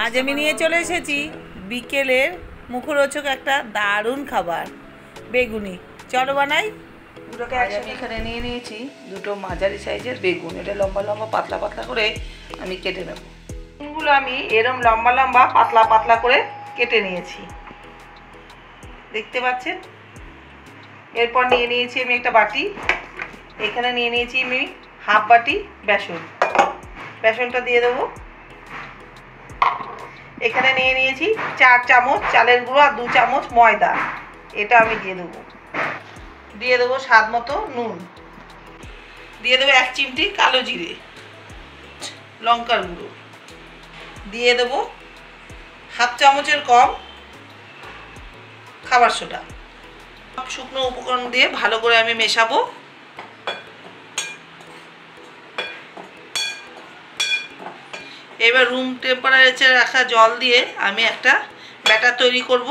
আজ আমি নিয়ে চলে এসেছি বিকেলের মুখরোচক একটা দারুণ খাবার, বেগুনি। চলো বানাই। দুটোকে একসাথে এখানে নিয়ে নিয়েছি দুটো মাঝারি সাইজের বেগুন। এটা লম্বা লম্বা পাতলা পাতলা করে আমি কেটে নেব। বেগুনগুলো আমি এরম লম্বা লম্বা পাতলা পাতলা করে কেটে নিয়েছি, দেখতে পাচ্ছেন। এরপর নিয়ে নিয়েছি আমি একটা বাটি। এখানে নিয়ে নিয়েছি আমি হাফ বাটি বেসন। বেসনটা দিয়ে দেবো। এখানে নিয়ে নিয়েছি 4 চামচ চালের গুঁড়ো আর 2 চামচ ময়দা। এটা আমি দিয়ে দেবো। দিয়ে দেবো স্বাদ মতো নুন। দিয়ে দেবো 1 চিমটি কালো জিরে, লঙ্কার গুঁড়ো। দিয়ে দেবো হাফ চামচের কম খাবার সোডা। শুকনো উপকরণ দিয়ে ভালো করে আমি মেশাবো। এবার রুম টেম্পারেচারে রাখা জল দিয়ে আমি একটা ব্যাটার তৈরি করব।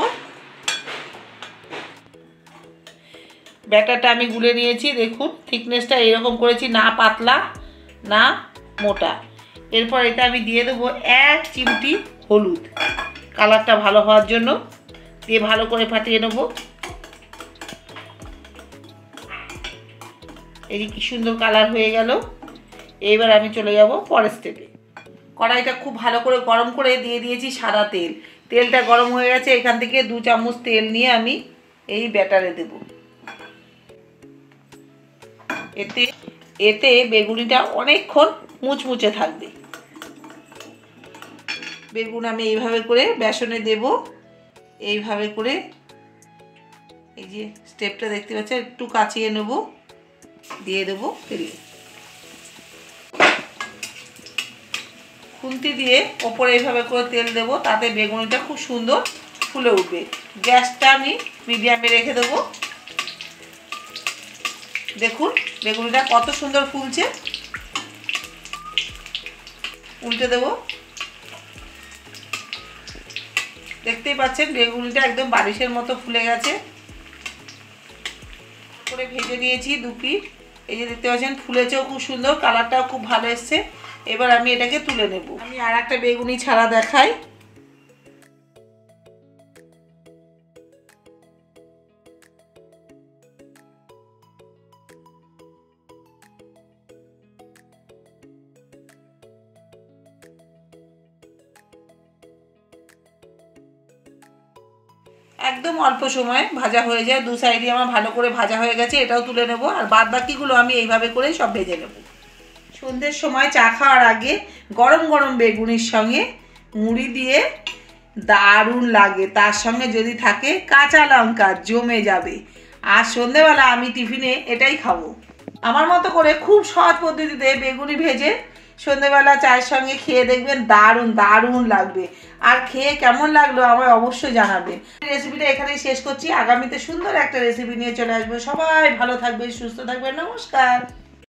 ব্যাটারটা আমি গুলে নিয়েছি, দেখুন থিকনেসটা এরকম করেছি, না পাতলা না মোটা। এরপর এটা আমি দিয়ে দেবো 1 চিমটি হলুদ, কালারটা ভালো হওয়ার জন্য। দিয়ে ভালো করে ফাটিয়ে নেব। এই কি সুন্দর কালার হয়ে গেল। এইবার আমি চলে যাব পরের স্টেপে। কড়াইটা খুব ভালো করে গরম করে দিয়ে দিয়েছি সাদা তেল। তেলটা গরম হয়ে গেছে, এখান থেকে 2 চামচ তেল নিয়ে আমি এই ব্যাটারে দেব। এতে বেগুনিটা অনেকক্ষণ মুচমুচে থাকবে। বেগুন আমি এইভাবে করে বেসনে দেব। এইভাবে করে এই যে স্টেপটা দেখতে পাচ্ছেন, একটু কাচিয়ে নেব। দিয়ে দেব তেলে। খুন্তি দিয়ে ওপরে এইভাবে করে তেল দেব, তাতে বেগুনিটা খুব সুন্দর ফুলে উঠবে। গ্যাসটা আমি মিডিয়ামে রেখে দেব। দেখুন বেগুনিটা কত সুন্দর ফুলছে। উল্টে দেব। দেখতেই পাচ্ছেন বেগুনিটা একদম বালিশের মতো ফুলে গেছে। করে ভেজে নিয়েছি 2 পিঠ। এই যে দেখতে পাচ্ছেন ফুলেছেও খুব সুন্দর, কালারটাও খুব ভালো এসছে। এবার আমি এটাকে তুলে নেব। আমি আর একটা বেগুনি ছাড়া দেখাই। একদম অল্প সময়ে ভাজা হয়ে যায়, 2 সাইডে আমার ভালো করে ভাজা হয়ে গেছে। এটাও তুলে নেব। আর বাদ বাকিগুলো আমি এইভাবে করে সব ভেজে নেব। সন্ধ্যের সময় চা খাওয়ার আগে গরম গরম বেগুনির সঙ্গে মুড়ি দিয়ে দারুণ লাগে। তার সঙ্গে যদি থাকে কাঁচা লঙ্কা, জমে যাবে। আর সন্ধ্যেবেলা আমি টিফিনে এটাই খাবো। আমার মতো করে খুব সহজ পদ্ধতিতে বেগুনি ভেজে সন্ধ্যেবেলা চায়ের সঙ্গে খেয়ে দেখবেন, দারুণ দারুণ লাগবে। আর খেয়ে কেমন লাগলো আমায় অবশ্যই জানাবেন। রেসিপিটা এখানেই শেষ করছি। আগামীতে সুন্দর একটা রেসিপি নিয়ে চলে আসবো। সবাই ভালো থাকবেন, সুস্থ থাকবেন। নমস্কার।